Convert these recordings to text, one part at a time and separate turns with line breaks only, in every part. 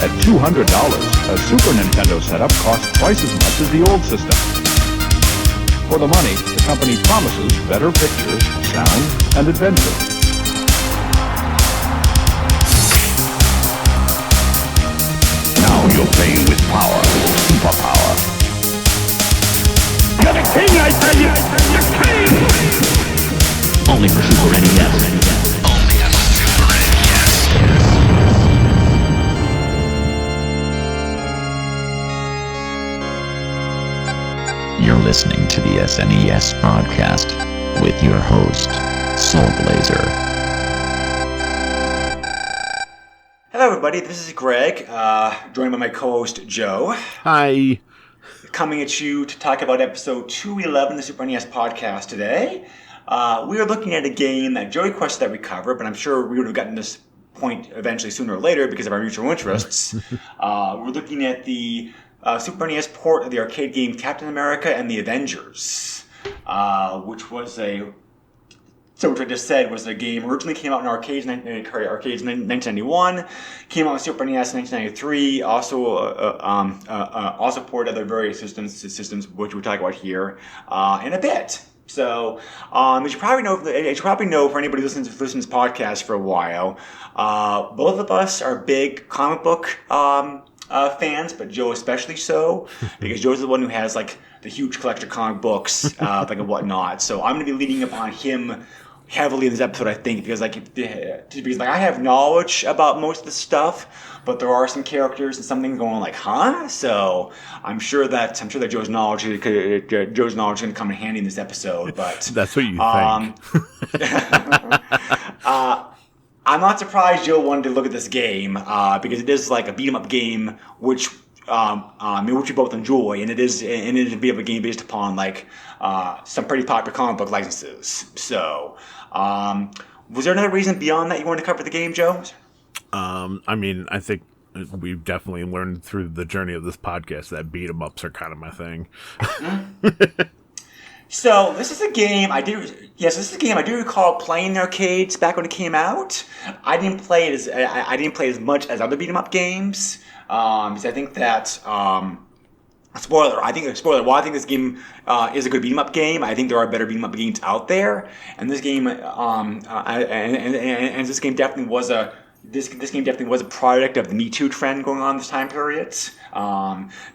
At $200, a Super Nintendo setup costs twice as much as the old system. For the money, the company promises better pictures, sound, and adventure. Now you're playing with power, superpower. You're the king, I tell you! The king!
Only for Super NES. Only on Super NES. You're listening to the SNES podcast with your host, Soul Blazer.
Hello, everybody. This is Greg, joined by my co-host Joe.
Hi.
Coming at you to talk about episode 211 of the Super NES podcast today. We are looking at a game that Joe requested that we cover, but I'm sure we would have gotten this point eventually sooner or later because of our mutual interests. We're looking at the Super NES port of the arcade game Captain America and the Avengers, which was which I just said was a game originally came out in arcades in 1991, came out on Super NES in 1993, also ported other various systems which we'll talk about here in a bit. So, as you probably know for anybody who listens to this podcast for a while, both of us are big comic book fans, but Joe especially so, because Joe's the one who has like the huge collection of comic books, and whatnot. So I'm going to be leading up on him heavily in this episode, I think, because I have knowledge about most of the stuff, but there are some characters and some things going like, huh? So I'm sure that Joe's knowledge is going to come in handy in this episode. But
that's what you think.
I'm not surprised Joe wanted to look at this game because it is like a beat 'em up game, which we both enjoy, and it is a bit of a game based upon like some pretty popular comic book licenses. So, was there another reason beyond that you wanted to cover the game, Joe?
I think we've definitely learned through the journey of this podcast that beat 'em ups are kind of my thing.
So this is a game I do recall playing in arcades back when it came out. I didn't play it as much as other beat 'em up games. Because I think that spoiler. I think this game is a good beat 'em up game. I think there are better beat 'em up games out there, and this game this game definitely was a product of the Me Too trend going on this time period.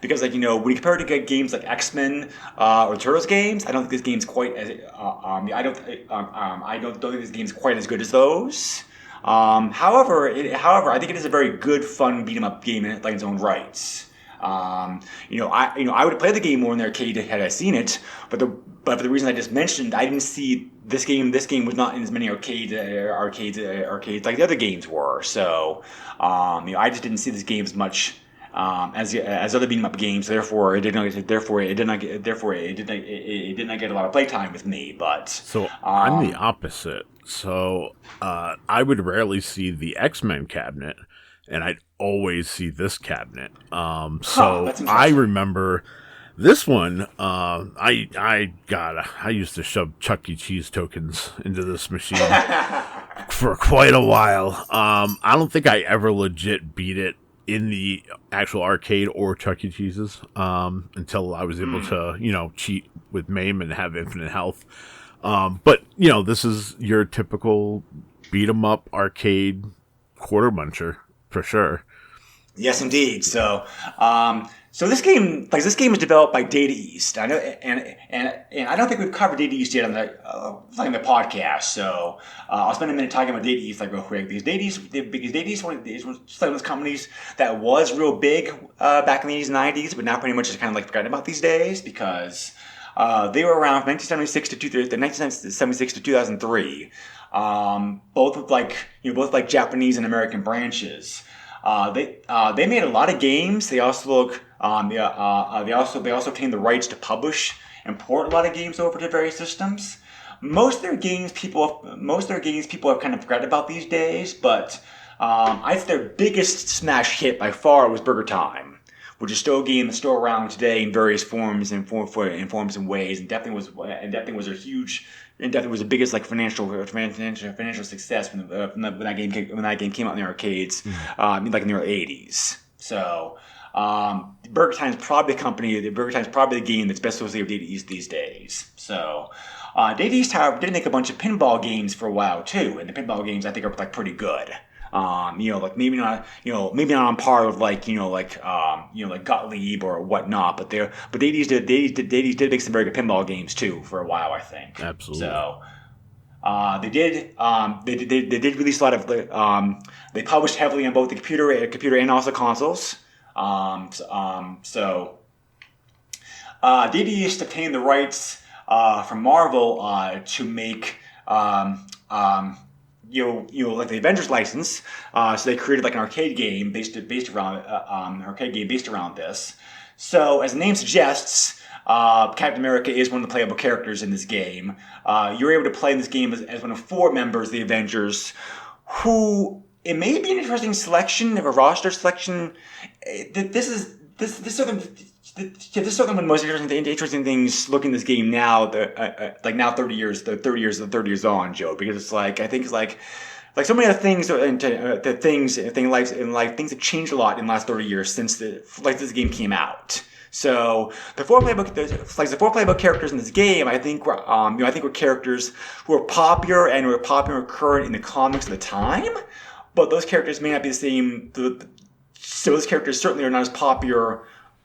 Because when you compare it to games like X-Men or Turtles games, I don't think this game's quite as I don't think this game's quite as good as those. However, I think it is a very good, fun beat 'em up game in its own rights. I would play the game more in the arcade had I seen it, but for the reason I just mentioned, I didn't see this game. This game was not in as many arcades like the other games were. So, I just didn't see this game as much as other beat 'em up games. Therefore, it did not get a lot of playtime with me. But
so I'm the opposite. So I would rarely see the X-Men cabinet, and I'd always see this cabinet. I remember this one. I used to shove Chuck E. Cheese tokens into this machine for quite a while. I don't think I ever legit beat it in the actual arcade or Chuck E. Cheese's until I was able to cheat with MAME and have infinite health. But this is your typical beat 'em up arcade quarter muncher for sure.
Yes, indeed. So, this game was developed by Data East. I know, and I don't think we've covered Data East yet on the podcast. So, I'll spend a minute talking about Data East real quick because Data East was one of those companies that was real big back in the 80s and 90s, but now pretty much is kind of like forgotten about these days because they were around from 1976 to 2003. Both with Japanese and American branches. They made a lot of games. They also obtained the rights to publish and port a lot of games over to various systems. Most of their games people have kind of forgotten about these days, but I'd say their biggest smash hit by far was Burger Time, which is still a game that's still around today in various forms and ways, and definitely was a huge. And definitely was the biggest financial success when that game came out in the arcades, like in the early 80s. So Burger Time's probably the game that's best associated with Data East these days. So Data East, however, did make a bunch of pinball games for a while too, and the pinball games I think are like pretty good. Like maybe not on par with like Gottlieb or whatnot, but Data East did make some very good pinball games too for a while, I think.
Absolutely.
So. They did release a lot of they published heavily on both the computer and also consoles. Data East obtained the rights from Marvel to make like the Avengers license. So they created like an arcade game based around this. So as the name suggests, Captain America is one of the playable characters in this game. You're able to play in this game as one of 4 members of the Avengers, who it may be an interesting selection of a roster selection. This is sort of one of the most interesting things looking at this game now. Like now 30 years on, Joe, because it's like I think it's like so many other things things in life things have changed a lot in the last 30 years since this game came out. So the 4 playable characters in this game, I think were characters who were popular and current in the comics at the time, but those characters may not be the same. So those characters certainly are not as popular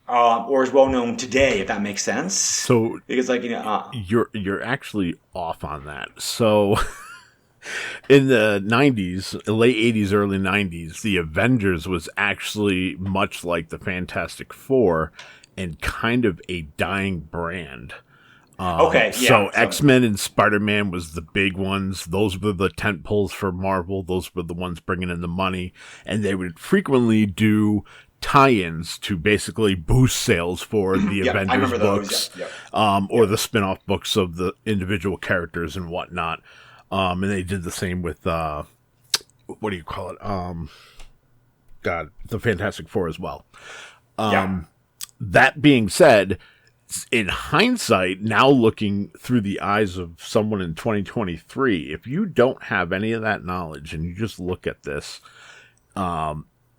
or as well known today, if that makes sense.
So
because
you're actually off on that. So. In the 90s, late 80s, early 90s, the Avengers was actually much like the Fantastic Four and kind of a dying brand. So X-Men and Spider-Man was the big ones. Those were the tent poles for Marvel. Those were the ones bringing in the money. And they would frequently do tie-ins to basically boost sales for the Avengers books. Or the spin-off books of the individual characters and whatnot. And they did the same with, what do you call it? The Fantastic Four as well. That being said, in hindsight, now looking through the eyes of someone in 2023, if you don't have any of that knowledge and you just look at this,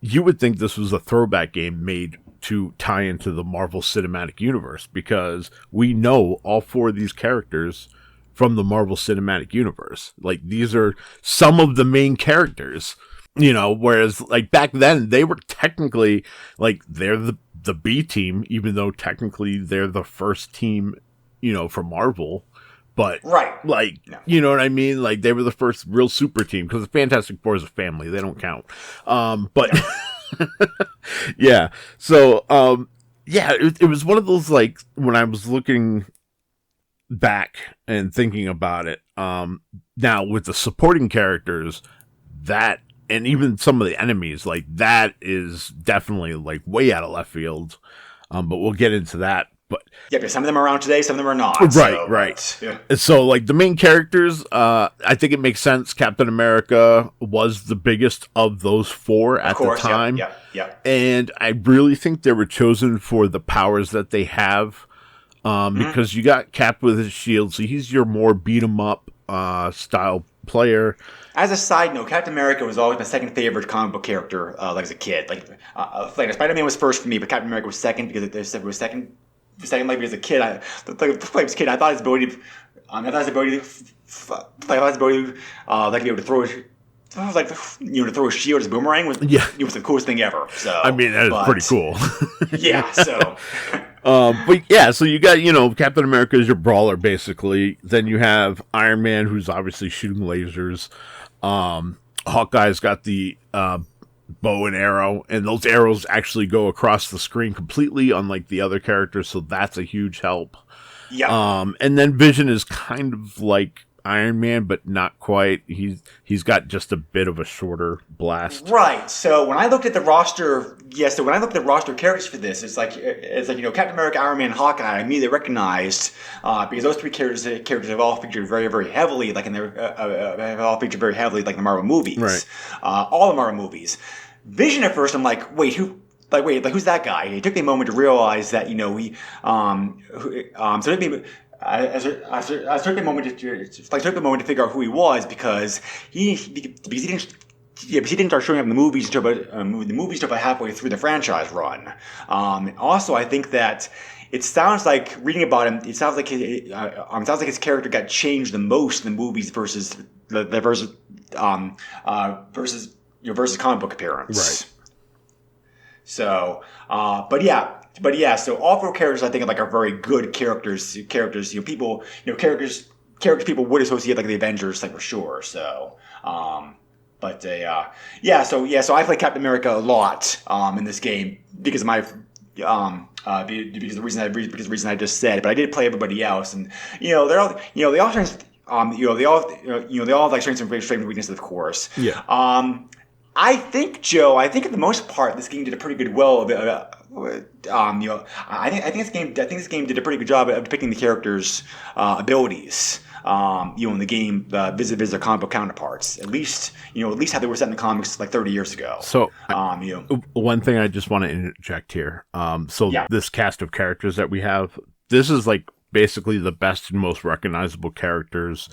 you would think this was a throwback game made to tie into the Marvel Cinematic Universe, because we know all 4 of these characters from the Marvel Cinematic Universe. Like, these are some of the main characters, whereas like back then they were technically like they're the B team, even though technically they're the first team, for Marvel. But you know what I mean? Like, they were the first real super team, because the Fantastic Four is a family. They don't count. Yeah. So, it was one of those, like, when I was looking back and thinking about it, now with the supporting characters, that, and even some of the enemies, like, that is definitely like way out of left field. But we'll get into that. But
because some of them are around today, some of them are not.
Right. Yeah. So, like, the main characters, I think it makes sense. Captain America was the biggest of those 4 at the time.
Yeah.
And I really think they were chosen for the powers that they have. Because you got Cap with his shield, so he's your more beat 'em up style player.
As a side note, Captain America was always my second favorite comic book character, like as a kid. Like Spider-Man was first for me, but Captain America was second because it was second. Like as a kid, I thought his ability, to be able to throw. I was like, to throw a shield as a boomerang was the coolest thing ever. So
I mean, that is pretty cool.
Yeah. So.
So you got, Captain America is your brawler, basically. Then you have Iron Man, who's obviously shooting lasers. Hawkeye's got the bow and arrow, and those arrows actually go across the screen completely, unlike the other characters, so that's a huge help.
Yeah.
And then Vision is kind of like Iron Man, but not quite. He's got just a bit of a shorter blast.
Right. So when I looked at the roster, characters for this, it's like Captain America, Iron Man, Hawkeye. I immediately recognized because those 3 characters have all featured very, very heavily, like in have all featured very heavily, like the Marvel movies.
Right.
All the Marvel movies. Vision at first, I'm like, wait, who? Who's that guy? It took me a moment to realize that I took a moment to figure out who he was, because he but he didn't start showing up in the movies until about halfway through the franchise run. Also, I think that it sounds like reading about him. It sounds like his character got changed the most in the movies versus versus comic book appearance.
Right.
So, but yeah. So all four characters I think are very good characters. Characters, characters people would associate like the Avengers, like for sure. So, So I play Captain America a lot in this game because of my because the reason I just said. But I did play everybody else, and they all have like strengths and weaknesses, of course.
Yeah.
I think, Joe. I think for the most part, this game did a pretty good I think this game did a pretty good job of depicting the characters' abilities. In the game, visit their comic book counterparts. At least how they were set in the comics like 30 years ago.
So, one thing I just want to interject here. This cast of characters that we have, this is like basically the best and most recognizable characters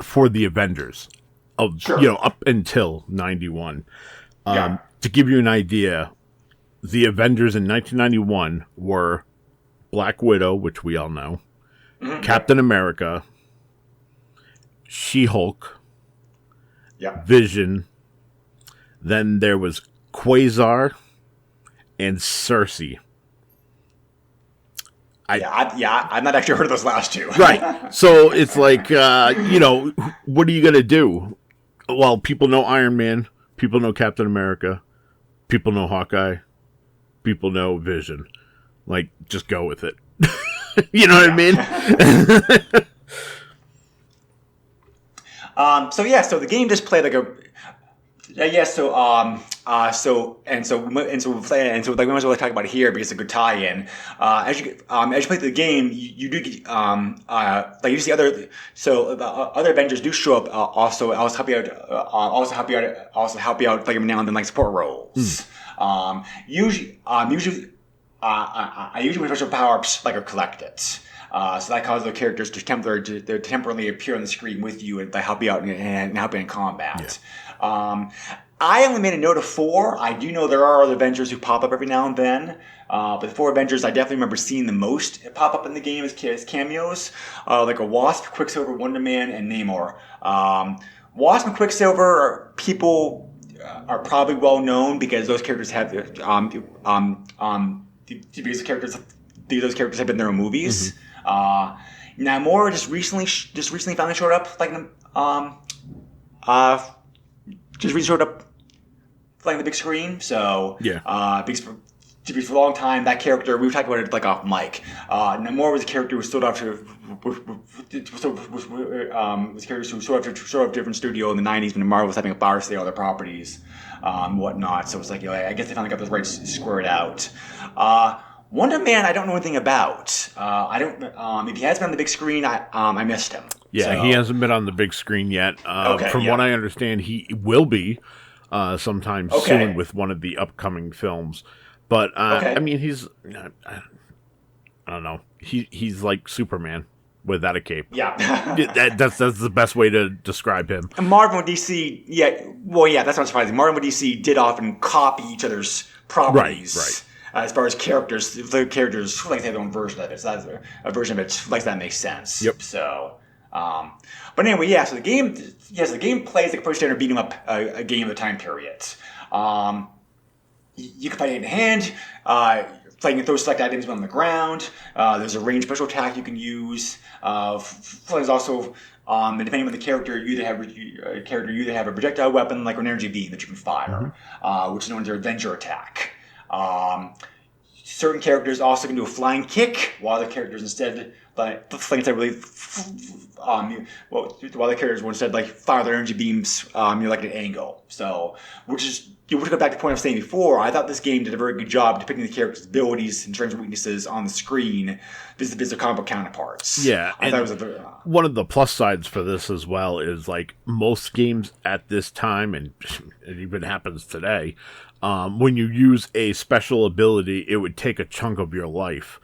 for the Avengers. Up until 91. To give you an idea, the Avengers in 1991 were Black Widow, which we all know, Captain America, She-Hulk, Vision, then there was Quasar, and Cersei.
I've not actually heard of those last two.
Right. So it's like, what are you going to do? Well, people know Iron Man, people know Captain America, people know Hawkeye, people know Vision. Like, just go with it. You know what I mean?
So the game just played like a we might as well talk about it here because it's a good tie-in. As you play the game, you do get like you see other Avengers do show up also help you out like now and then like support roles. Usually when special power-ups like are collected. So that causes the characters to temporarily appear on the screen with you and help you out and help you in combat. Yeah. I only made a note of 4. I do know there are other Avengers who pop up every now and then. But the 4 Avengers I definitely remember seeing the most pop up in the game as cameos. Like a Wasp, Quicksilver, Wonder Man, and Namor. Wasp and Quicksilver people are probably well known because those characters have these characters have been in their own movies. Namor just recently finally showed up playing the big screen. So because for a long time that character we were talking about it like off mic. Namor was a character who stood up to different studio in the 90s when Marvel was having a fire sale of their properties, whatnot. So it's like I guess they finally got those rights squared out. Wonder Man, I don't know anything about. I don't. If he has been on the big screen, I missed him.
Yeah, he hasn't been on the big screen yet. From what I understand, he will be sometime soon with one of the upcoming films. But I mean, he's I don't know. He's like Superman without a cape. Yeah, that's the best way to describe him.
And Marvel and DC, that's not surprising. Marvel and DC did often copy each other's properties. Right. As far as characters, the characters like they have their own version of it. So that's a version of it like that makes sense.
Yep.
So, but anyway, so the game plays like a pretty standard beat 'em up a game of the time period. You can fight hand to hand. Playing throw select items on the ground. There's a ranged special attack you can use. There's also depending on the character, you either have a projectile weapon like an energy beam that you can fire, which is known as their Avenger attack. Certain characters also can do a flying kick, while other characters instead while the characters will instead like fire their energy beams like at an angle. So, which go back to the point I was saying before. I thought this game did a very good job depicting the characters' abilities and strengths and weaknesses on the screen vis-a-vis their comic book counterparts.
Yeah, I thought it was one of the plus sides for this as well is like most games at this time, and it even happens today. When you use a special ability, it would take a chunk of your life.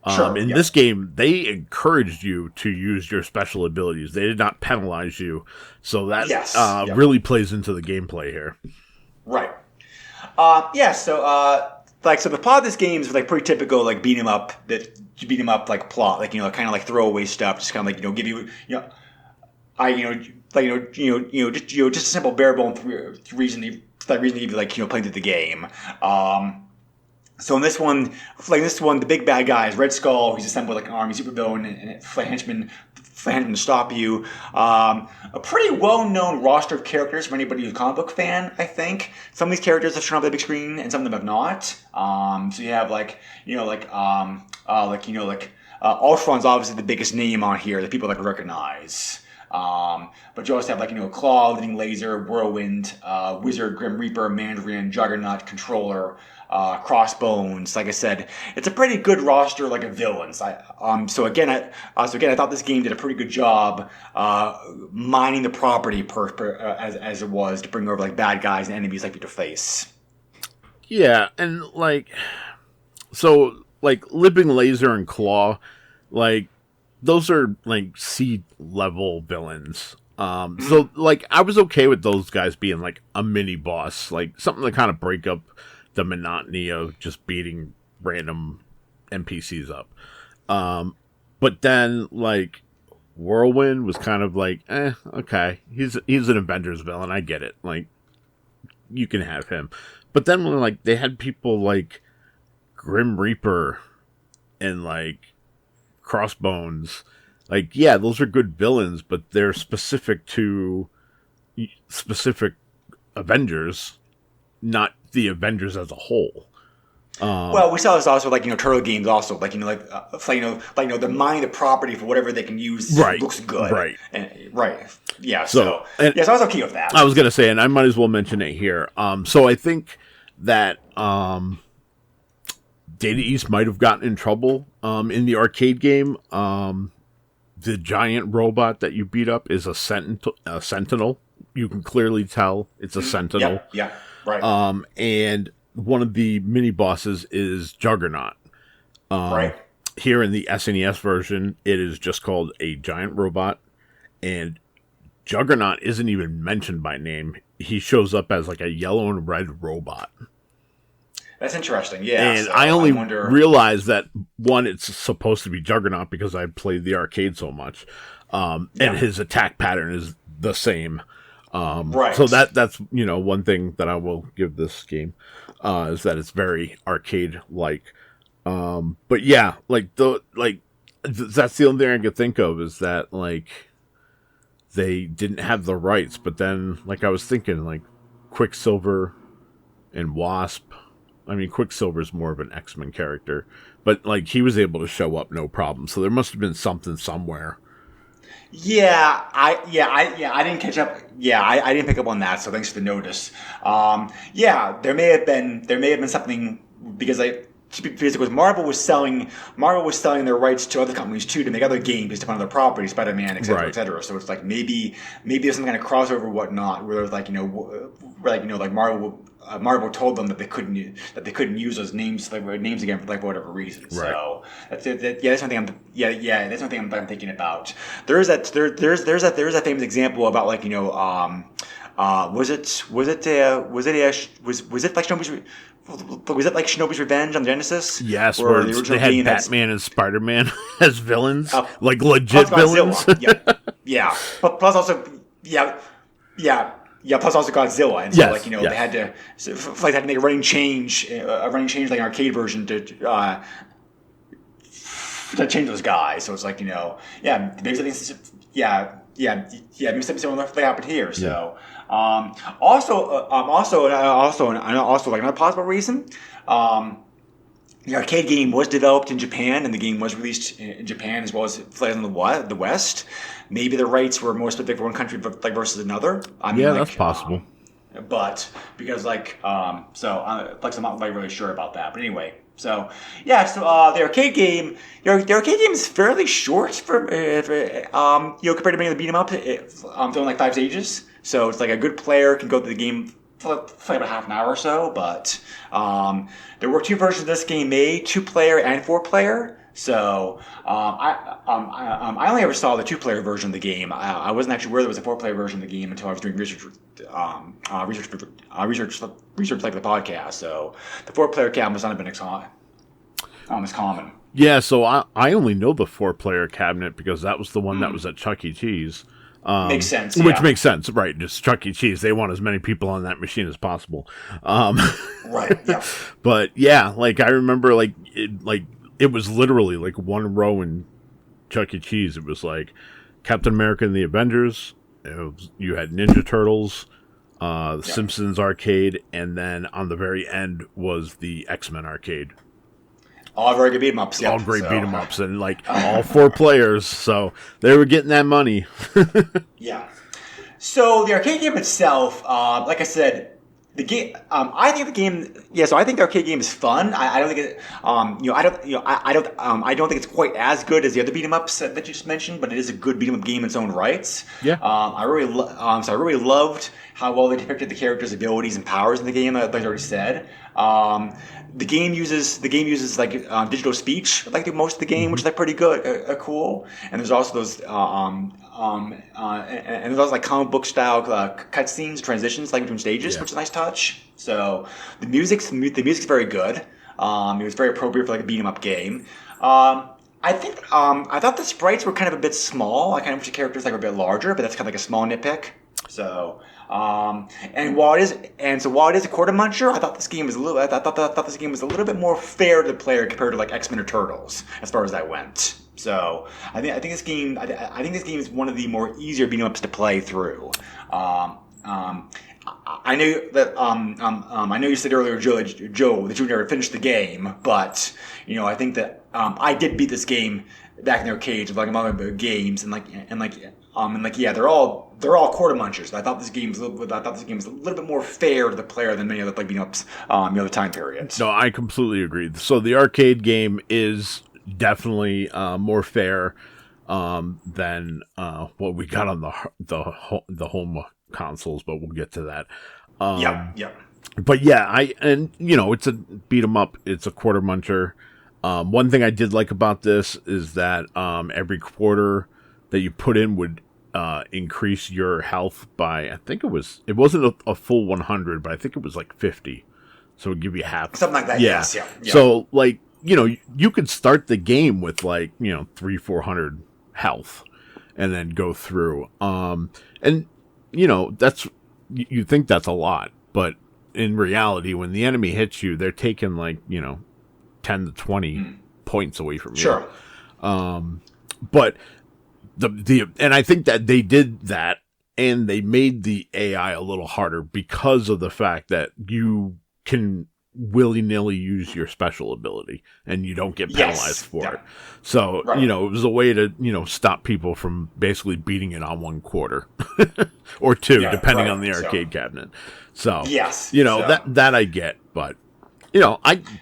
In this game, they encouraged you to use your special abilities. They did not penalize you. So that really plays into the gameplay here.
Right. So the plot of this game is like pretty typical, like beat 'em up like plot, like kind of like throwaway stuff, just kind of like give you just a simple bare bone reason to give you playing through the game. So in this one, the big bad guy is Red Skull. He's assembled like an army supervillain and henchman to stop you. A pretty well-known roster of characters for anybody who's a comic book fan, I think. Some of these characters have shown up on the big screen, and some of them have not. So you have Ultron's obviously the biggest name on here that people recognize. But you also have Claw, Living Laser, Whirlwind, Wizard, Grim Reaper, Mandarin, Juggernaut, Controller, Crossbones. Like I said, it's a pretty good roster of villains. So again, I thought this game did a pretty good job mining the property as it was to bring over bad guys and enemies like you to face.
Yeah, and Living Laser and Claw, those are C level villains. So I was okay with those guys being a mini boss, something to kind of break up the monotony of just beating random NPCs up. But then Whirlwind was kind of okay, he's an Avengers villain, I get it. You can have him. But then when they had people like Grim Reaper and Crossbones, those are good villains, but they're specific to specific Avengers, not the Avengers as a whole.
Well, we saw this also Turtle games also they're mining the property for whatever they can use.
Right,
looks good.
Right,
yeah. So I was okay with that.
I was gonna say, and I might as well mention it here. So I think that Data East might have gotten in trouble in the arcade game. The giant robot that you beat up is a sentinel. You can clearly tell it's a sentinel.
Yeah, right.
And one of the mini bosses is Juggernaut.
Right.
Here in the SNES version, it is just called a giant robot, and Juggernaut isn't even mentioned by name. He shows up as a yellow and red robot.
That's interesting, yeah.
And I only realized that, one, it's supposed to be Juggernaut because I played the arcade so much. And his attack pattern is the same.
Right.
So that's one thing that I will give this game is that it's very arcade-like. But yeah, that's the only thing I could think of is that, they didn't have the rights. But then, I was thinking, Quicksilver and Wasp. I mean, Quicksilver's more of an X-Men character, but he was able to show up no problem. So there must have been something somewhere.
Yeah, I didn't catch up. Yeah, I didn't pick up on that. So thanks for the notice. There may have been something because Marvel was selling their rights to other companies too to make other games based upon other properties, Spider-Man, et cetera, et cetera. So it's maybe there's some kind of crossover, or whatnot, where Marvel told them that they couldn't use those names again for whatever reason. Right. So that's something I'm thinking about. There's that famous example about was it Shinobi's Revenge on Genesis?
Yes, where they had Batman and Spider-Man as villains, legit villains.
Yeah. Plus also Godzilla, and so they had to make a running change like an arcade version to change those guys. So it's maybe something similar happened here. So also another possible reason. The arcade game was developed in Japan, and the game was released in Japan as well as in the West. Maybe the rights were more specific for one country versus another.
That's possible.
But because I'm not really sure about that. But anyway, the arcade game, the arcade game is fairly short compared to many of the beat 'em up. It's only 5 stages, so it's a good player can go through the game for about half an hour or so. But there were 2 versions of this game made, 2-player and 4-player. So I only ever saw the 2-player version of the game. I wasn't actually aware there was a 4-player version of the game until I was doing research like the podcast. So the 4-player cabinet must not have been as common.
Yeah, so I only know the 4-player cabinet because that was the one that was at Chuck E. Cheese.
Makes sense.
Which makes sense, right? Just Chuck E. Cheese. They want as many people on that machine as possible.
Right. Yeah.
But yeah, like I remember, it was literally like one row in Chuck E. Cheese. It was like Captain America and the Avengers. You had Ninja Turtles, the Simpsons arcade, and then on the very end was the X-Men arcade.
All very good beat 'em ups.
All great beat 'em ups, and like all 4 players, so they were getting that money.
Yeah. So the arcade game itself, like I said, the game. I think the game. Yeah. So I think the arcade game is fun. I don't think it. I don't think it's quite as good as the other beat 'em ups that you just mentioned, but it is a good beat 'em up game in its own rights.
Yeah.
I really loved how well they depicted the characters' abilities and powers in the game. Like I already said. The game uses like digital speech like most of the game, which is like pretty good, cool. And there's also those and there's also like comic book style cutscenes, transitions like between stages, which is a nice touch. So the music's very good. It was very appropriate for like a beat 'em up game. I thought the sprites were kind of a bit small. I kind of wish the characters were a bit larger, but that's kind of like a small nitpick. So. While it is a quarter muncher, I thought this game was a little bit more fair to the player compared to like X-Men or Turtles as far as that went. So I think this game is one of the more easier beat 'em ups to play through. I know that I know you said earlier, Joe, that you never finished the game, but I think that I did beat this game back in the arcades with like among other games, they're all quarter munchers. I thought this game was a little bit more fair to the player than many other like beat 'em ups other time periods.
No, I completely agree. So the arcade game is definitely more fair than what we got on the home consoles, but we'll get to that.
Yeah.
But yeah, it's a beat 'em up. It's a quarter muncher. One thing I did like about this is that every quarter that you put in would increase your health by, I think it wasn't a full 100, but I think it was like 50. So it would give you half.
Something like that, yes. Yeah.
So, like, you could start the game with, like, 300-400 health and then go through. That's, you think that's a lot, but in reality, when the enemy hits you, they're taking, like, 10 to 20 points away from you.
Sure.
But and I think that they did that, and they made the AI a little harder because of the fact that you can willy-nilly use your special ability and you don't get penalized for it. So,
right.
It was a way to, stop people from basically beating it on one quarter or two, depending on the arcade cabinet. So,
yes.
That I get, but,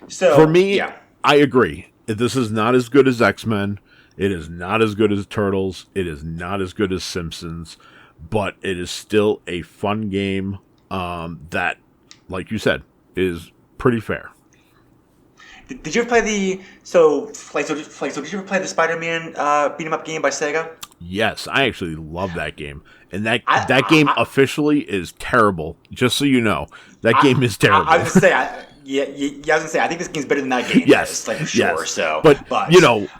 for me, I agree. This is not as good as X-Men. It is not as good as Turtles. It is not as good as Simpsons, but it is still a fun game that, like you said, is pretty fair.
Did you ever play did you ever play the Spider-Man beat 'em up game by Sega?
Yes, I actually love that game. And that game officially is terrible. Just so you know, that game is terrible.
I was gonna say, I think this game's better than that game.
Yes,
for sure.
Yes.
So,
but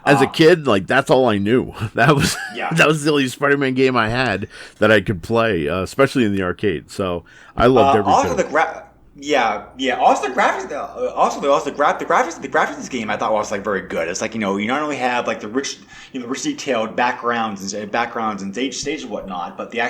as a kid, like that's all I knew. That was the only Spider-Man game I had that I could play, especially in the arcade. So I loved every bit.
Also the graphics. The graphics of this game I thought was like very good. It's like you not only have like the rich detailed backgrounds and stages and whatnot, but the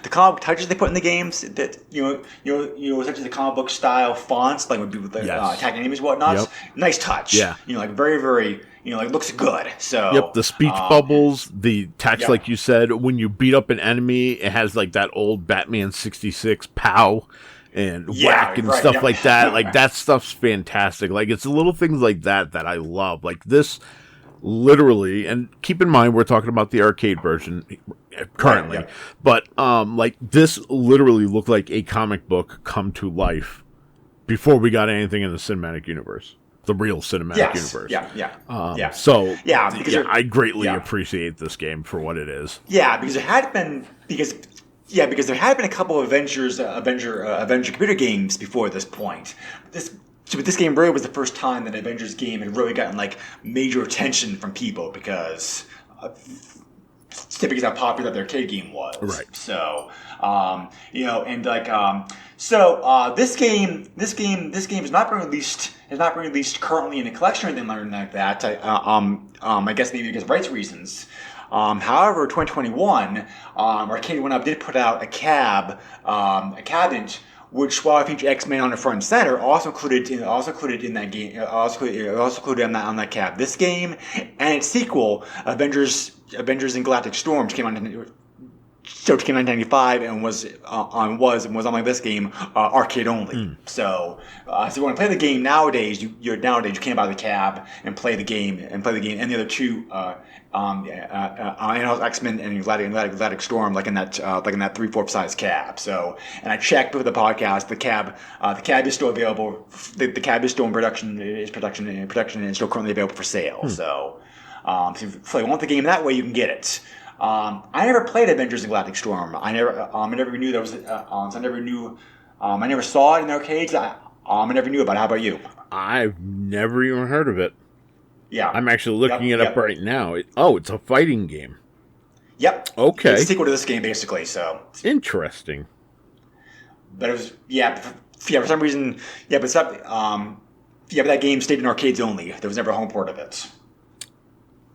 comic touches they put in the games that such as the comic book style fonts like would be with the attacking enemies and whatnot.
Yep.
Nice touch.
Yeah.
Like very very looks good. So
yep, the speech bubbles, the text like you said, when you beat up an enemy, it has like that old Batman 66 pow. And whack and stuff like that. Like, that stuff's fantastic. Like, it's the little things like that I love. Like, this literally, and keep in mind, we're talking about the arcade version currently. Right, but, like, this literally looked like a comic book come to life before we got anything in the cinematic universe. the real cinematic universe.
Yeah.
So I greatly
yeah.
appreciate this game for what it is.
Yeah, because there had been there had been a couple of Avenger computer games before this point. This game really was the first time that an Avengers game had really gotten like major attention from people because how popular their arcade game was.
Right.
So, and like, this game is not being released. Is not being released currently in a collection or anything like that. I guess maybe because of rights reasons. However, 2021, Arcade 1UP did put out a cabinet, which, while I featured X-Men on the front and center, also included in that game, also included on that cab this game and its sequel, Avengers and Galactic Storm, which came out in 1995 and was unlike this game arcade only. So if you want to play the game nowadays, you can't buy the cab and play the game and the other two. X-Men and Galactic Storm, like in that 3/4 size cab. So, and I checked with the podcast, the cab is still available. The cab is still in production. And still currently available for sale. So, if you want the game that way, you can get it. I never played Avengers and Galactic Storm. I never knew there was. I never saw it in the arcades. I never knew about it. How about you?
I've never even heard of it.
Yeah,
I'm actually looking it up right now. It's a fighting game.
Yep.
Okay.
It's a sequel to this game, basically. So
interesting.
But it was for some reason but that game stayed in arcades only. There was never a home port of it.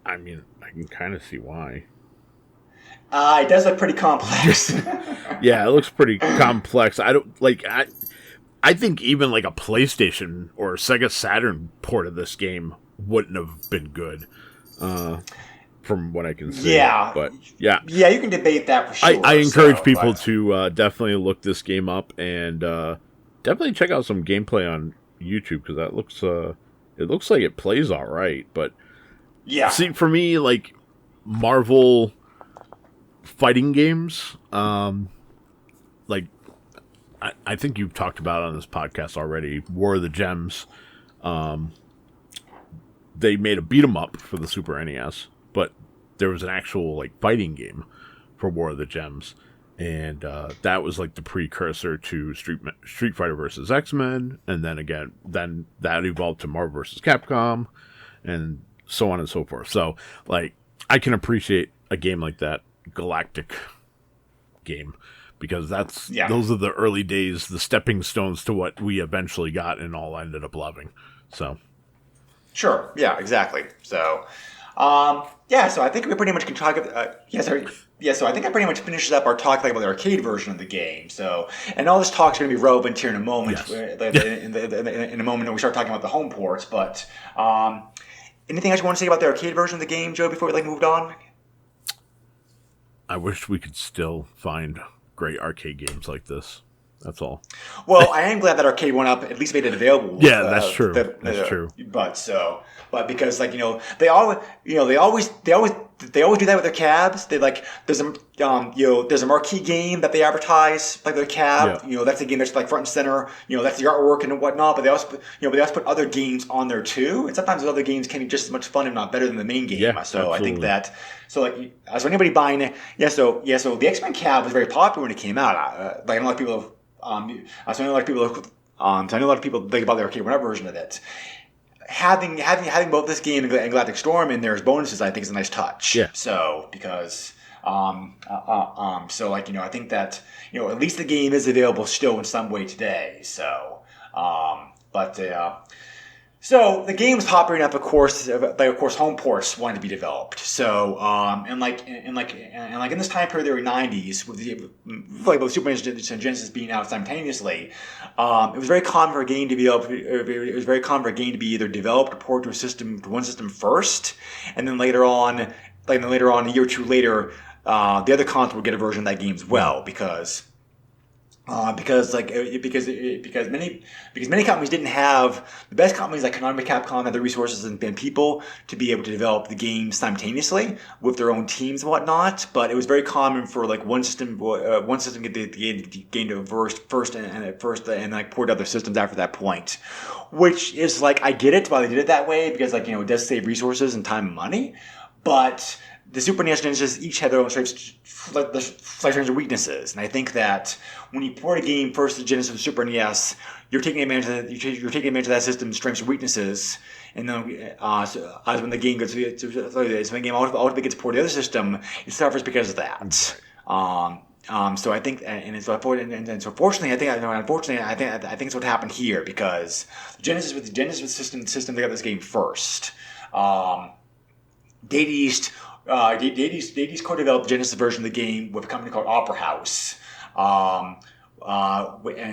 I mean, I can kind of see why.
It does look pretty complex.
Yeah, it looks pretty complex. I think even like a PlayStation or Sega Saturn port of this game wouldn't have been good, from what I can see.
Yeah,
but yeah,
you can debate that for sure.
I encourage people to definitely look this game up and definitely check out some gameplay on YouTube because it looks like it plays all right. But
yeah,
see, for me, like Marvel fighting games, like I think you've talked about on this podcast already, War of the Gems. They made a beat 'em up for the Super NES, but there was an actual like fighting game for War of the Gems, and that was like the precursor to Street Fighter versus X-Men, and then that evolved to Marvel versus Capcom, and so on and so forth. So like I can appreciate a game like that, Galactic game, because those are the early days, the stepping stones to what we eventually got and all ended up loving. So.
Sure. Yeah. Exactly. So, so I think we pretty much can talk. So I think I pretty much finishes up our talk about the arcade version of the game. So, and all this talk is going to be relevant here in a moment.
Yes.
In a moment when we start talking about the home ports. But anything else you want to say about the arcade version of the game, Joe? Before we moved on.
I wish we could still find great arcade games like this. That's all.
Well, I am glad that Arcade 1UP at least made it available.
Yeah, that's true. That's true.
But because they always do that with their cabs. They there's a marquee game that they advertise like their cab.
Yeah.
That's a game that's like front and center. That's the artwork and whatnot. But they also put other games on there too. And sometimes those other games can be just as much fun, if not better, than the main game.
Yeah,
so
absolutely.
I think that so anybody buying it, so the X-Men cab was very popular when it came out. I know a lot of people. I know a lot of people think about the arcade 1UP version of it. Having both this game and Galactic Storm in there as bonuses, I think is a nice touch.
Yeah.
So because I think that at least the game is available still in some way today. So So the game was popular enough, of course. Home ports wanted to be developed. So, in this time period, the early '90s, with both Super NES and Genesis being out simultaneously, it was very common for a game to be either developed or ported to one system first, and then later on, a year or two later, the other console would get a version of that game as well, because Because many companies didn't have the best companies like Konami, Capcom had the resources and people to be able to develop the games simultaneously with their own teams and whatnot. But it was very common for like one system get the game to first and like port other systems after that point, which is like I get it why they did it that way because like it does save resources and time and money, but the Super NES and Genesis each had their own strengths and weaknesses, and I think that when you port a game first to Genesis and Super NES, you're taking advantage of that system's strengths and weaknesses, and then as when the game gets when the game ultimately gets ported to the other system, it suffers because of that. So I think, so fortunately, I think it's what happened here because the Genesis system they got this game first. Data East co-developed the Genesis version of the game with a company called Opera House. And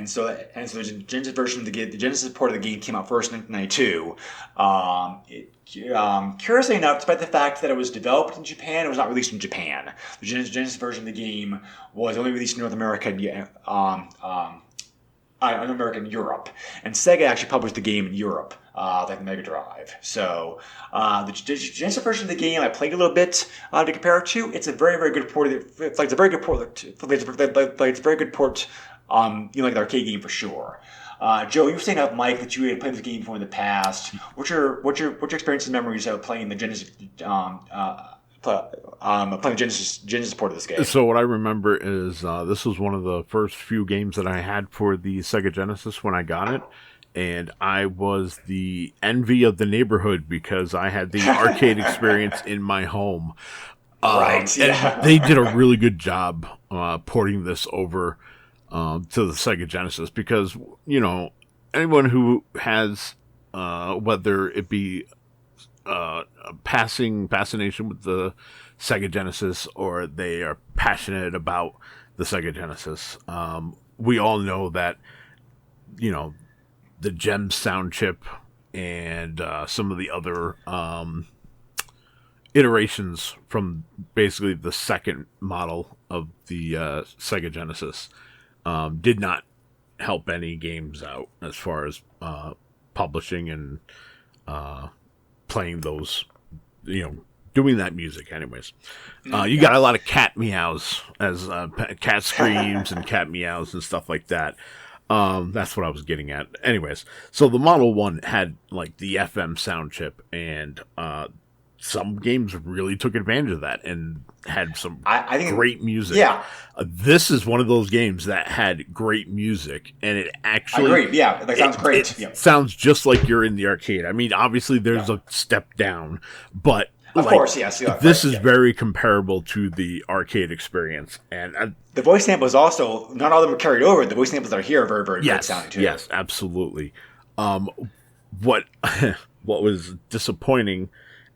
so the Genesis version of the Genesis port of the game came out first in 1992. Curiously enough, despite the fact that it was developed in Japan, it was not released in Japan. The Genesis version of the game was only released in North America and Europe, and Sega actually published the game in Europe, like the Mega Drive. So the Genesis version of the game, I played a little bit to compare it to. It's a very, very good port. It's a very good port. It's a very good port. Like the arcade game for sure. Joe, you were saying off mic that you had played this game before in the past. What's your experience and memories of playing the Genesis? Playing the Genesis port of this game.
So what I remember is this was one of the first few games that I had for the Sega Genesis when I got it, and I was the envy of the neighborhood because I had the arcade experience in my home.
Right, yeah.
And they did a really good job porting this over to the Sega Genesis because anyone who has whether it be a passing fascination with the Sega Genesis or they are passionate about the Sega Genesis. We all know that, the GEM sound chip and some of the other iterations from basically the second model of the Sega Genesis did not help any games out as far as publishing and playing those, doing that music anyways. You got a lot of cat meows as cat screams and cat meows and stuff like that. That's what I was getting at. Anyways, so the Model 1 had like the FM sound chip and some games really took advantage of that and had some I think great music.
Yeah.
This is one of those games that had great music, and it actually...
I agree, yeah. That sounds great.
It sounds just like you're in the arcade. I mean, obviously there's a step down, but...
Of course, yes. Yeah,
this is very comparable to the arcade experience. And
the voice samples also, not all of them are carried over. The voice samples that are here are very, very good sounding too.
Yes, absolutely. What was disappointing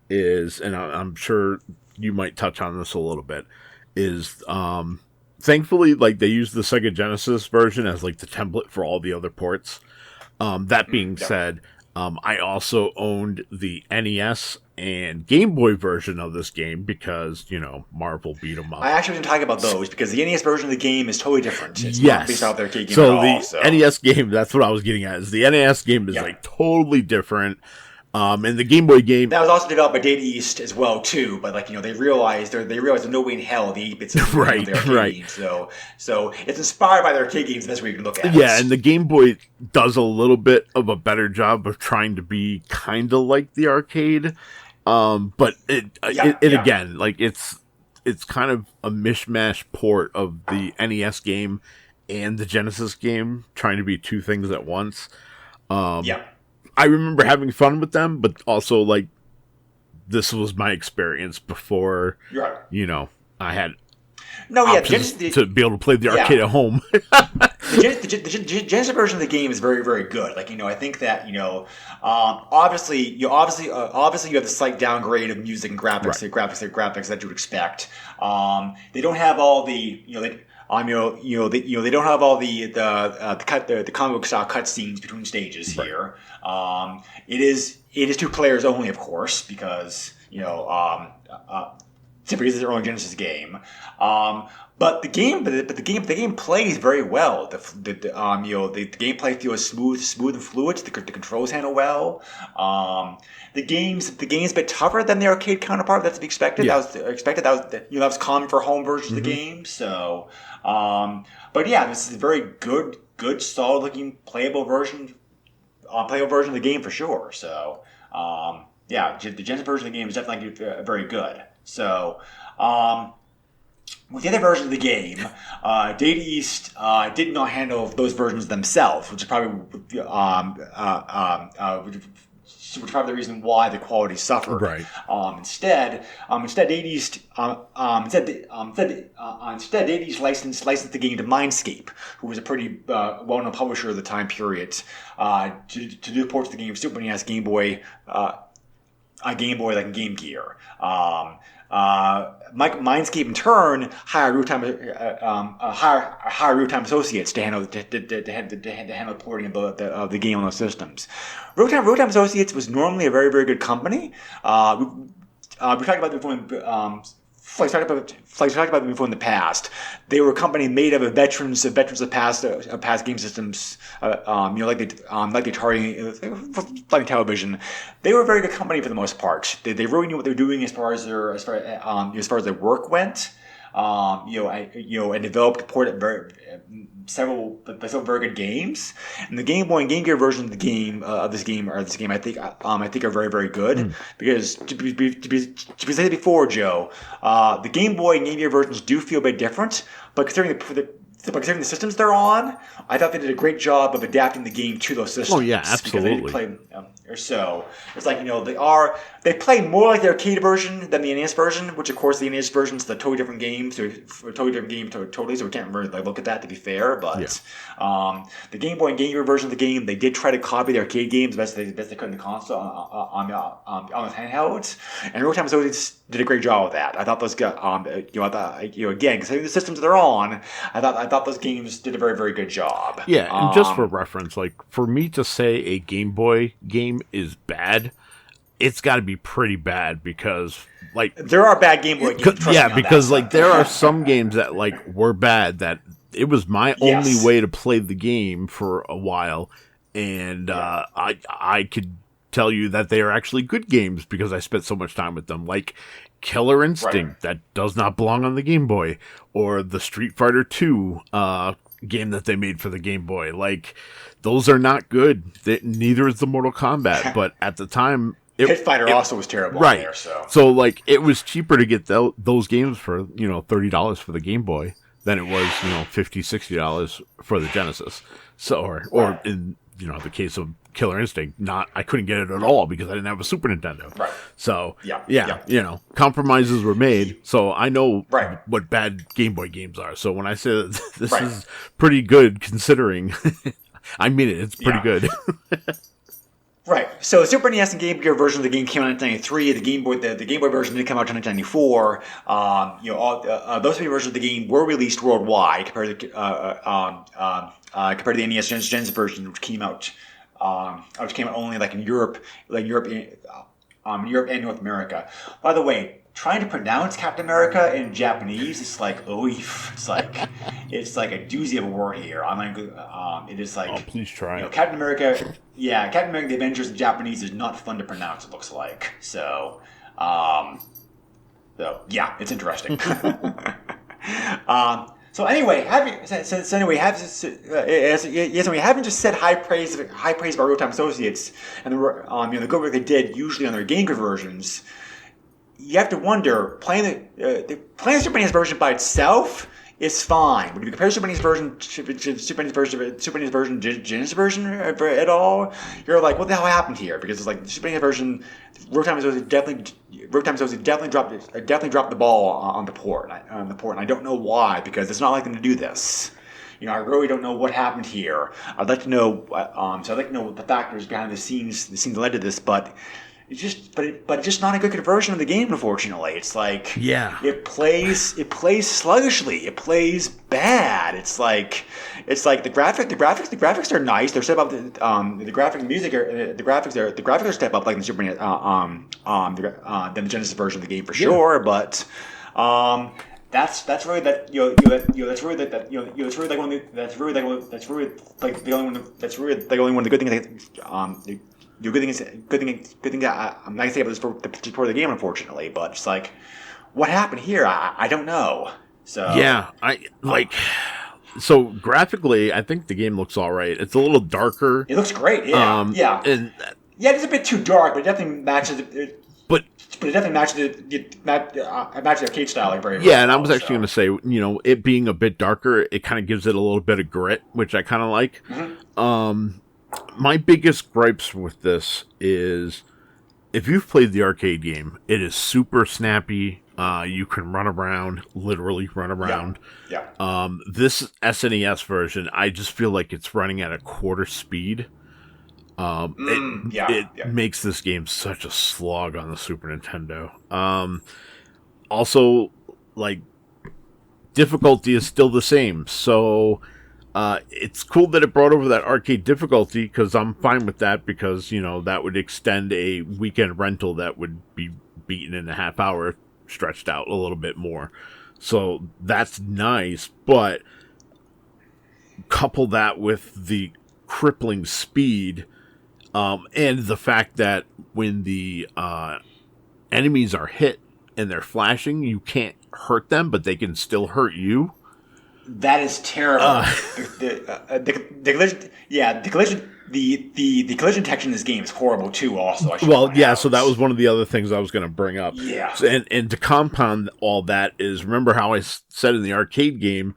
is, and I'm sure you might touch on this a little bit, is thankfully like they used the Sega Genesis version as like the template for all the other ports. That being said, I also owned the NES and Game Boy version of this game because, Marvel beat them up.
I actually didn't talk about those because the NES version of the game is totally different. It's not based off their arcade game at all.
So the NES game, that's what I was getting at, is the NES game is like totally different. And the Game Boy game
that was also developed by Data East as well too, but they realized there's no way in hell the 8-bit system
right.
Games. So it's inspired by their arcade games. That's where you can look at it.
Yeah, and the Game Boy does a little bit of a better job of trying to be kind of like the arcade, but again, like it's kind of a mishmash port of the NES game and the Genesis game, trying to be two things at once. I remember having fun with them, but also, like, this was my experience before, I had to be able to play the arcade at home.
The Genesis version of the game is very, very good. Like, I think that, obviously you have the slight downgrade of music and graphics, graphics that you would expect. They don't have all the, they don't have all the comic book style cutscenes between stages here. It is 2 players only, of course, because simply because it's an early Genesis game. But the game plays very well. The gameplay feels smooth and fluid. The controls handle well. The game's a bit tougher than the arcade counterpart. That's to be expected.
Yeah.
That was common for home versions of the game. So, but yeah, this is a very good, solid looking playable version of the game for sure. So, yeah, the Genesis version of the game is definitely very good. So, with the other version of the game, Data East did not handle those versions themselves, which is probably the reason why the quality suffered.
Right.
Instead, Data East licensed the game to Mindscape, who was a pretty well-known publisher of the time period, to do ports of the game of Super NES, Game Boy, like Game Gear. Mindscape in turn hired Real-Time Associates to handle the porting of the game on those systems. Real-Time Associates was normally a very, very good company. We talked about them before. Like talked about them before in the past. They were a company made of veterans of past game systems. Like the Atari, like Television. They were a very good company for the most part. They really knew what they were doing as far as their work went. And developed several very good games. And the Game Boy and Game Gear version of the game I think are very, very good because to be said before, Joe, the Game Boy and Game Gear versions do feel a bit different, but considering the systems they're on, I thought they did a great job of adapting the game to those systems.
Oh yeah, absolutely.
So it's like they play more like the arcade version than the NES version, which of course the NES version is a totally different game, so we can't really look at that to be fair. But the Game Boy and Game Gear version of the game, they did try to copy the arcade games best they could in the console on the handhelds, and Real-Time Associates did a great job with that. I thought those again, considering the systems they're on, I thought those games did a very, very good job.
Yeah, and just for reference, like for me to say a Game Boy game is bad, it's got to be pretty bad because like
there are bad Game Boy games.
Yeah, because like there are some games that like were bad that it was my only way to play the game for a while, and I could tell you that they are actually good games because I spent so much time with them, like Killer Instinct that does not belong on the Game Boy, or the Street Fighter 2 game that they made for the Game Boy. Like those are not good. Neither is the Mortal Kombat, but at the time
Pit Fighter also was terrible.
Right.
There,
so like it was cheaper to get those games for $30 for the Game Boy than it was $50-$60 for the Genesis. So or in the case of Killer Instinct, I couldn't get it at all because I didn't have a Super Nintendo.
Right.
So compromises were made. So I know what bad Game Boy games are. So when I say that this is pretty good considering, I mean it. It's pretty good.
Right. So the Super NES and Game Gear version of the game came out in 1993. The Game Boy version did come out in 1994. Those three versions of the game were released worldwide compared to the NES Genesis version, which came out only like in Europe and North America. By the way, trying to pronounce Captain America in Japanese, it's like oof. It's like a doozy of a word here. It is like.
Oh, please try.
Captain America. Yeah, Captain America: The Avengers in Japanese is not fun to pronounce. It looks like so. Yeah, it's interesting. So anyway, having just said high praise about Real-Time Associates and the good work they did usually on their Game Gear versions, you have to wonder playing the Super NES version by itself is fine. When you compare Super NES version Genesis version at all, you're like, what the hell happened here? Because it's like the Super NES version, Real-Time Associates definitely dropped the ball on the port, and I don't know why, because it's not like them to do this. I really don't know what happened here. I'd like to know. So I'd like to know what the factors behind the scenes that led to this, but. it's just not a good conversion of the game. Unfortunately, it's like it plays sluggishly. It plays bad. It's like the graphics are nice. They're step up. The graphic and music are the graphics are step up like the Super than the Genesis version of the game for sure. But that's really that that's really that's really like one of the, that's really like the only one of the good things good thing that I'm not gonna say about this for the game, unfortunately, but it's like what happened here, I don't know. So
yeah, so graphically I think the game looks all right. It's a little darker.
It looks great, and it's a bit too dark, but it definitely matches it. But it definitely matches the arcade style like very well.
Yeah, and I was actually going to say, it being a bit darker, it kind of gives it a little bit of grit, which I kind of like. Mm-hmm. My biggest gripes with this is, if you've played the arcade game, it is super snappy. You can run around, literally run around. Yeah. This SNES version, I just feel like it's running at a quarter speed. It makes this game such a slog on the Super Nintendo. Also, like, difficulty is still the same, so it's cool that it brought over that arcade difficulty, because I'm fine with that, because that would extend a weekend rental that would be beaten in a half hour, stretched out a little bit more. So that's nice, but couple that with the crippling speed. And the fact that when the enemies are hit and they're flashing, you can't hurt them, but they can still hurt you.
That is terrible. The collision detection in this game is horrible too. Also,
so that was one of the other things I was going to bring up. Yeah, and to compound all that is, remember how I said in the arcade game,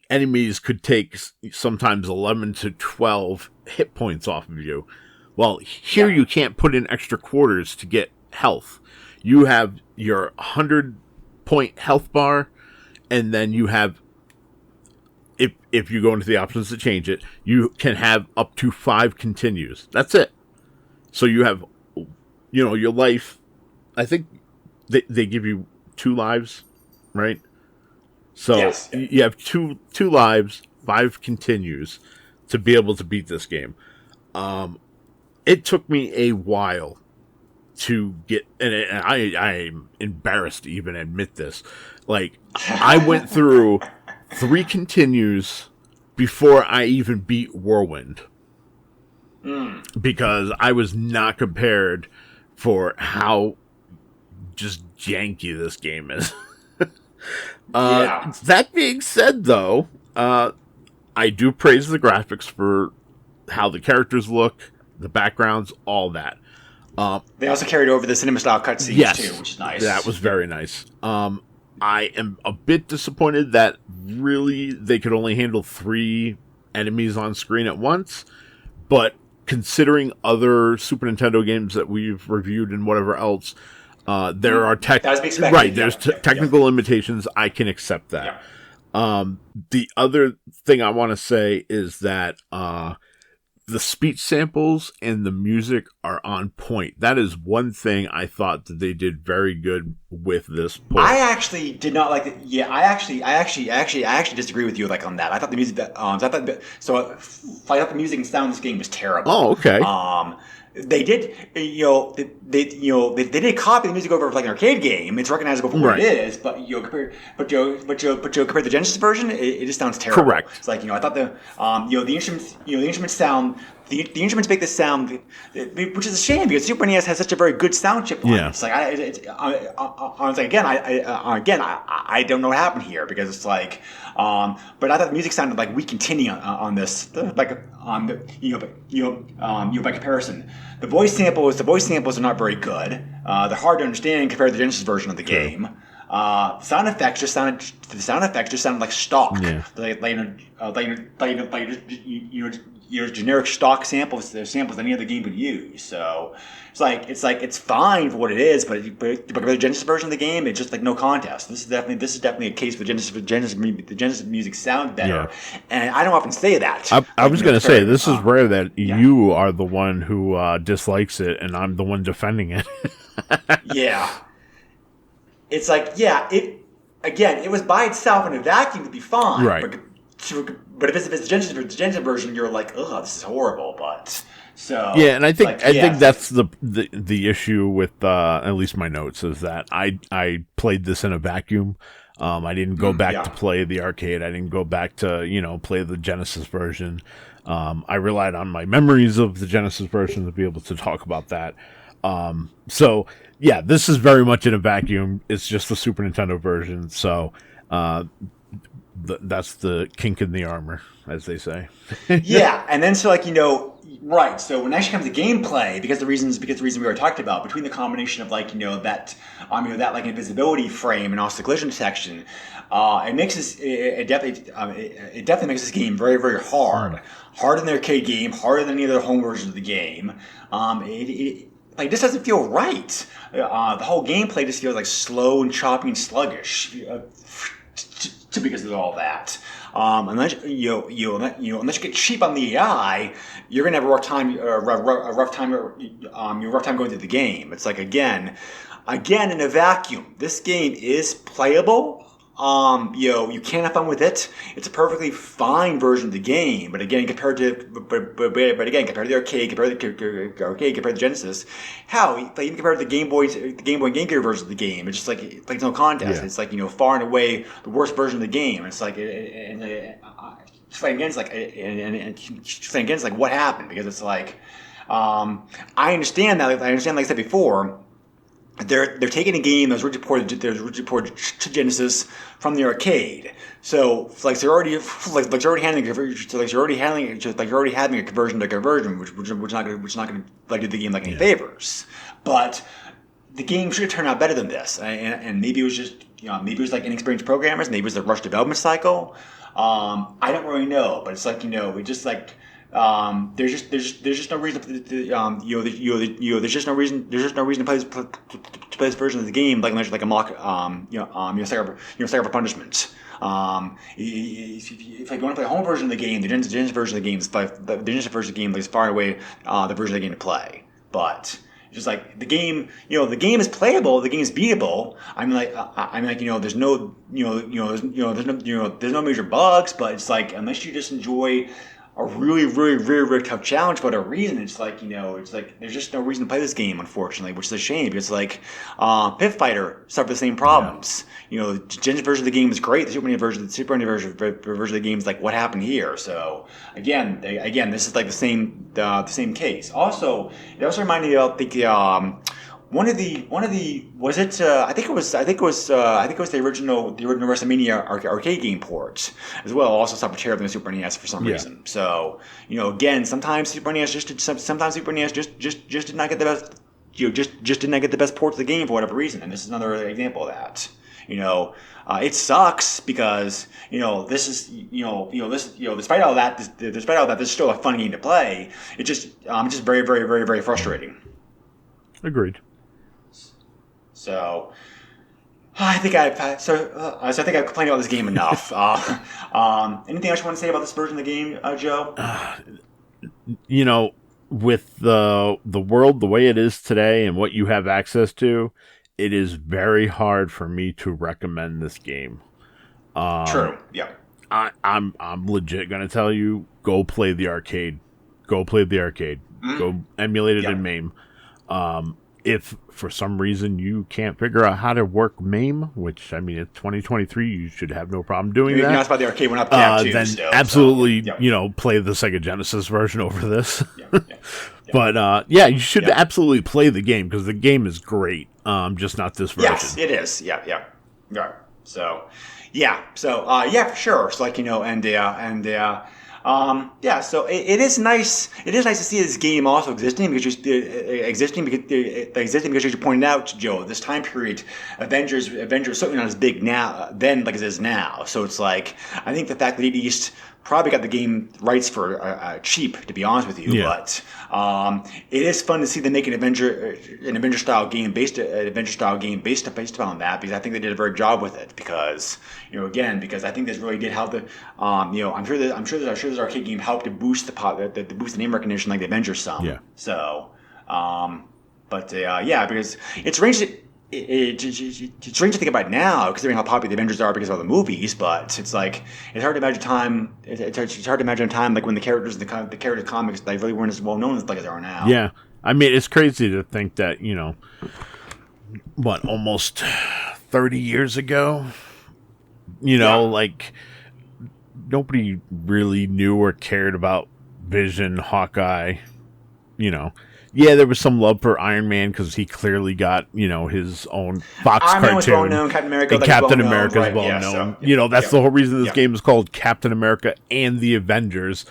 enemies could take sometimes 11 to 12 hit points off of you. Well, here you can't put in extra quarters to get health. You have your 100-point health bar, and then you have, if you go into the options to change it, you can have up to 5 continues. That's it. So you have, your life. I think they give you 2 lives, right? So you have two lives, 5 continues to be able to beat this game. It took me a while to get, and I'm embarrassed to even admit this. Like, I went through 3 continues before I even beat Whirlwind. Because I was not prepared for how just janky this game is. That being said, though, I do praise the graphics for how the characters look, the backgrounds, all that.
They also carried over the cinema-style cutscenes, too, which is nice.
That was very nice. I am a bit disappointed that really they could only handle 3 enemies on screen at once, but considering other Super Nintendo games that we've reviewed and whatever else, there are technical limitations. I can accept that. Yeah. The other thing I want to say is that the speech samples and the music are on point. That is one thing I thought that they did very good with this port.
I actually did not like it. Yeah, I actually disagree with you on that. I thought the music I thought the music and sound of this game was terrible.
Oh, okay.
They did, they did copy the music over like an arcade game. It's recognizable for what it is, but compared to the Genesis version, it just sounds terrible.
Correct.
It's like I thought the instruments sound. The instruments make this sound, which is a shame because Super NES has such a very good sound chip on it. It's like I don't know what happened here because it's like, but I thought the music sounded like weak and tinny on this, by comparison. The voice samples are not very good. They're hard to understand compared to the Genesis version of the game. sound effects just sounded like stock,
Yeah.
Your generic stock samples, the samples any other game would use. So it's fine for what it is, but the Genesis version of the game, it's just like no contest. This is definitely a case where the Genesis music sounds better, and I don't often say that.
I was going to say this is rare that you are the one who dislikes it, and I'm the one defending it.
Yeah, it's like it was by itself in a vacuum to be fine,
right?
But if it's the Genesis version, you're like, ugh, this is horrible. But so
yeah, and I think that's the issue with at least my notes is that I played this in a vacuum. I didn't go back to play the arcade. I didn't go back to play the Genesis version. I relied on my memories of the Genesis version to be able to talk about that. So yeah, this is very much in a vacuum. It's just the Super Nintendo version. So that's the kink in the armor, as they say.
Yeah, and then right. So when it actually comes to gameplay, because the reason we already talked about, between the combination of that invisibility frame and also the collision detection, it definitely makes this game very, very hard. Harder than the arcade game, harder than any other home version of the game. It just doesn't feel right. The whole gameplay just feels like slow and choppy and sluggish. Because of all that, unless you get cheap on the AI, you're gonna have a rough time going through the game. It's like again in a vacuum. This game is playable. You can have fun with it. It's a perfectly fine version of the game, but again, compared to the arcade, compared to the Genesis, even compared to the Game Boy and Game Gear version of the game, it's just like it's no contest. Yeah. It's like far and away the worst version of the game. It's like it's like what happened, because it's like I understand that. Like I said before. They're taking a game that was originally ported to Genesis from the arcade, so they're already having a conversion to conversion, which not going to do the game any favors. But the game should have turned out better than this, and maybe it was just inexperienced programmers, maybe it was the rushed development cycle. I don't really know, but it's we just there's just no reason there's just no reason to play this version of the game like a mock for punishment. If you want to play a home version of the game, the Genesis version of the game is the Genesis version of the game is far away the version of the game to play. But it's just like the game is playable, the game is beatable. There's no major bugs, but it's like unless you just enjoy a really, really, really, really tough challenge for whatever reason, it's like there's just no reason to play this game, unfortunately, which is a shame, because Pit Fighter suffered the same problems. The Genesis version of the game is great. The Super Nintendo version of the game is like, what happened here? So again, this is like the same case. Also, it also reminded me of one of the was it I think it was the original WrestleMania arcade game port as well. Also suffered terribly in the Super NES for some reason. So again, sometimes Super NES just did not get the best just did not get the best ports of the game for whatever reason, and this is another example of that. It sucks because this is despite all that, this is still a fun game to play. It's just very, very, very, very frustrating.
Agreed.
So I think I've complained about this game enough. Anything else you want to say about this version of the game, Joe?
With the world the way it is today and what you have access to, it is very hard for me to recommend this game.
True. Yeah.
I'm legit gonna tell you, go play the arcade. Mm-hmm. Go emulate it in MAME. If for some reason you can't figure out how to work MAME, which it's 2023, you should have no problem doing that.
That's about the arcade went up too.
Then
still,
absolutely, play the Sega Genesis version over this. But you should absolutely play the game, because the game is great. Just not this version.
Yes, it is. Yeah. So, for sure. So Yeah, so it is nice. It is nice to see this game also existing because you pointed out, Joe, this time period, Avengers certainly not as big now then like it is now. So it's like I think the fact that East probably got the game rights for cheap, to be honest with you.
Yeah.
But it is fun to see them make an Avenger style game based upon that, because I think they did a very good job with it. Because because I think this really did help the I'm sure this arcade game helped to boost the name recognition like the Avengers some.
Yeah.
So, because it's strange. It's strange to think about now, considering how popular the Avengers are because of all the movies. But it's like it's hard to imagine time. It's hard to imagine a time like when the characters in the character comics they really weren't as well known as they are now.
Yeah, I mean it's crazy to think that almost 30 years ago, like nobody really knew or cared about Vision, Hawkeye, Yeah, there was some love for Iron Man because he clearly got, his own Fox
Iron
cartoon.
Man was well known. Captain America,
and Captain America is well known.
So,
that's the whole reason this game is called Captain America and the Avengers.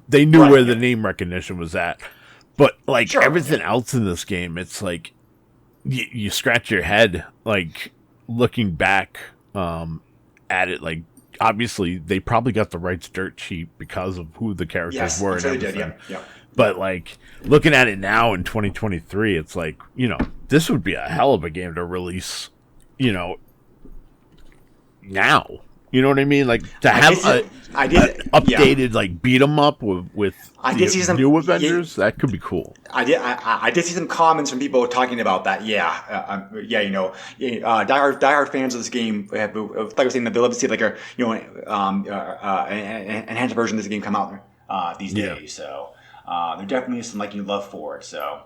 They knew where the name recognition was at. But, everything else in this game, it's like, you scratch your head, looking back at it, obviously, they probably got the rights dirt cheap because of who the characters were and everything.
Did, yeah.
But, looking at it now in 2023, it's like, this would be a hell of a game to release, now. You know what I mean? To have updated, beat 'em up with the new Avengers, that could be cool.
I did see some comments from people talking about that. Diehard fans of this game, like I was saying, they'd love to see an enhanced version of this game come out these days. So there definitely is some love for it. So,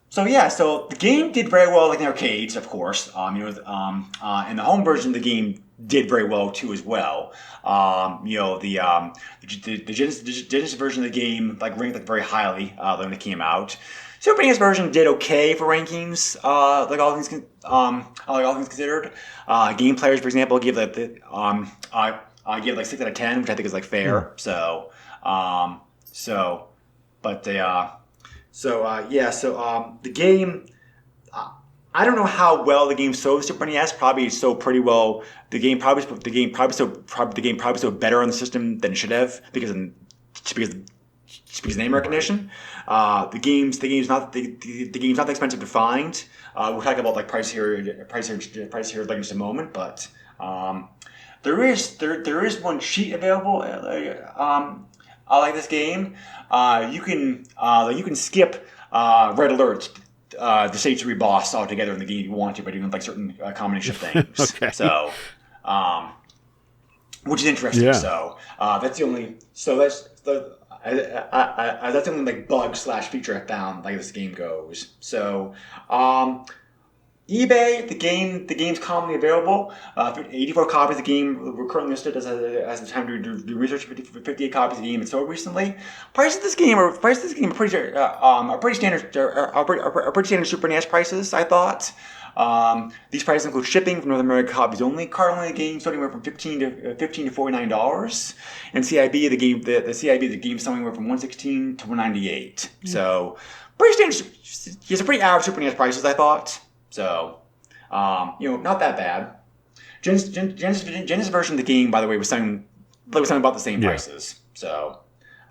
So the game did very well in the arcades, of course. And the home version of the game did very well too, as well. The Genesis version of the game ranked very highly when it came out. Super NES version did okay for rankings, all things considered. Game Players, for example, gave gave 6 out of 10, which I think is fair. So, the game, I don't know how well the game sold Super NES. Probably sold pretty well. The game probably sold better on the system than it should have because of name recognition. The game's not that expensive to find. We'll talk about price here in just a moment, but there is one cheat available. This game, you can skip red alerts, the stage 3 boss altogether in the game if you want to, by doing certain combination of things.
Okay.
So, which is interesting.
Yeah.
So that's the only bug / feature I found this game goes. So. eBay, the game's commonly available. 84 copies of the game were currently listed as the time to do research. 58 copies of the game and sold recently. Prices of this game are pretty standard. Are pretty standard Super NES prices, I thought. These prices include shipping for North American copies only. Currently, the game starting anywhere from $15 to $49, and CIB the game selling anywhere from $116 to $198. So pretty standard. It's a pretty average Super NES prices, I thought. So, not that bad. Genesis version of the game, by the way, was selling about the same prices. So,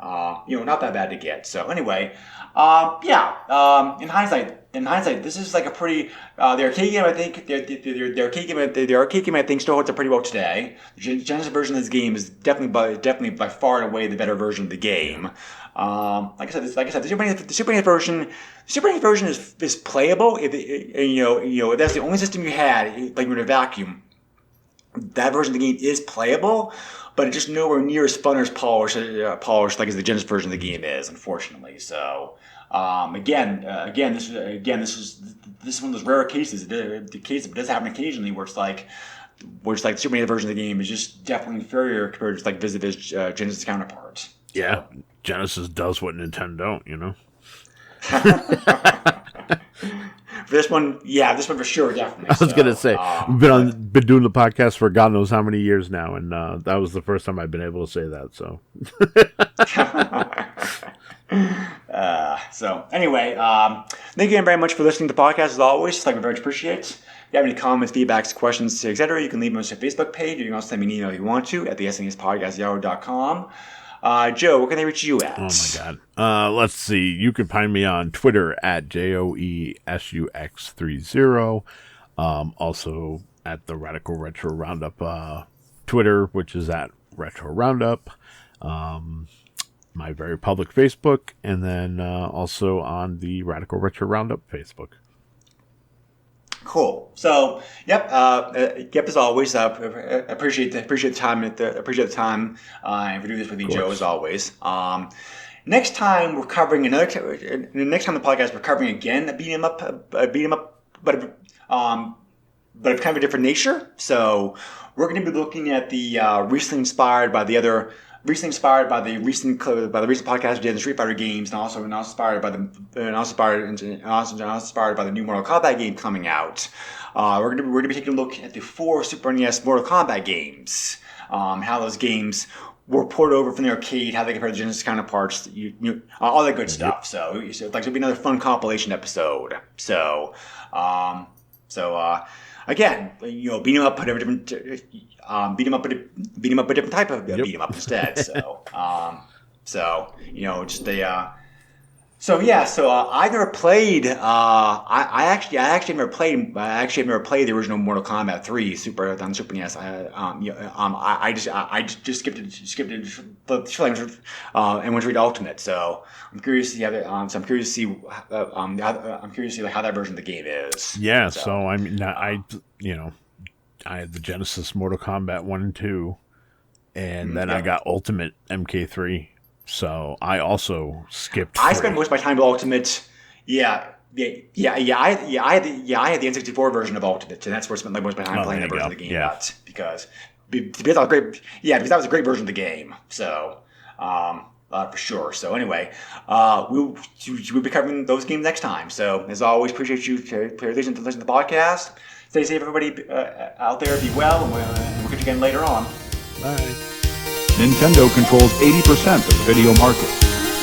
not that bad to get. So, anyway, in hindsight, this is a pretty the arcade game. I think the arcade game I think still holds up pretty well today. The Genesis version of this game is definitely by far and away the better version of the game. Like I said, the Super NES version is playable. If if that's the only system you had, you're in a vacuum, that version of the game is playable, but it's just nowhere near as fun or as polished as the Genesis version of the game is, unfortunately. So, this is one of those rare cases. The case that does happen occasionally, where it's the Super NES version of the game is just definitely inferior compared to Vis-a-Vis Genesis counterpart.
Yeah, Genesis does what Nintendo don't,
this one for sure, definitely.
I was gonna say we've been doing the podcast for God knows how many years now, and that was the first time I've been able to say that. So,
so anyway, thank you very much for listening to the podcast as always. It's like we very much appreciate it. If you have any comments, feedbacks, questions, etc., you can leave them on our Facebook page. You can also send me an email if you want to at the SNESpodcast@yahoo.com. Joe, where can they reach you at?
Oh my God. Let's see. You can find me on Twitter at JOESUX30. Also at the Radical Retro Roundup Twitter, which is at Retro Roundup. My very public Facebook, and then also on the Radical Retro Roundup Facebook.
Cool. So, as always, appreciate the time. Appreciate the time, and for doing this with you, Joe, as always. Next time we're covering next time the podcast we're covering again a beat 'em up, but of kind of a different nature. So we're going to be looking at the recently inspired by the recent podcast we did in Street Fighter games, and also inspired by the new Mortal Kombat game coming out. We're gonna be taking a look at the 4 Super NES Mortal Kombat games, how those games were ported over from the arcade, how they compare to Genesis counterparts, all that good stuff. So it'll be another fun compilation episode. Again, beat 'em up, put every different. Beat 'em up a different type of beat 'em up instead. I've never played. I actually have never played the original Mortal Kombat 3 on Super NES. I just skipped it and went to read Ultimate. So I'm curious to see how that version of the game is.
Yeah. So I mean, I had the Genesis Mortal Kombat 1 and 2, and then I got Ultimate MK3. So I also skipped.
I spent most of my time with Ultimate. I had the N64 version of Ultimate, and that's where I spent most of my time playing that version of the game.
Yeah.
Because that was great. Yeah, because that was a great version of the game. So, for sure. So anyway, we'll be covering those games next time. So as always, appreciate you for listening to the podcast. Stay safe, everybody out there. Be well, and we'll catch you again later on.
Bye.
Nintendo controls 80% of the video market.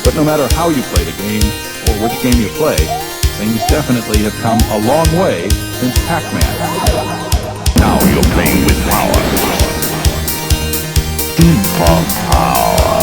But no matter how you play the game, or which game you play, things definitely have come a long way since Pac-Man.
Now you're playing with power. Super power.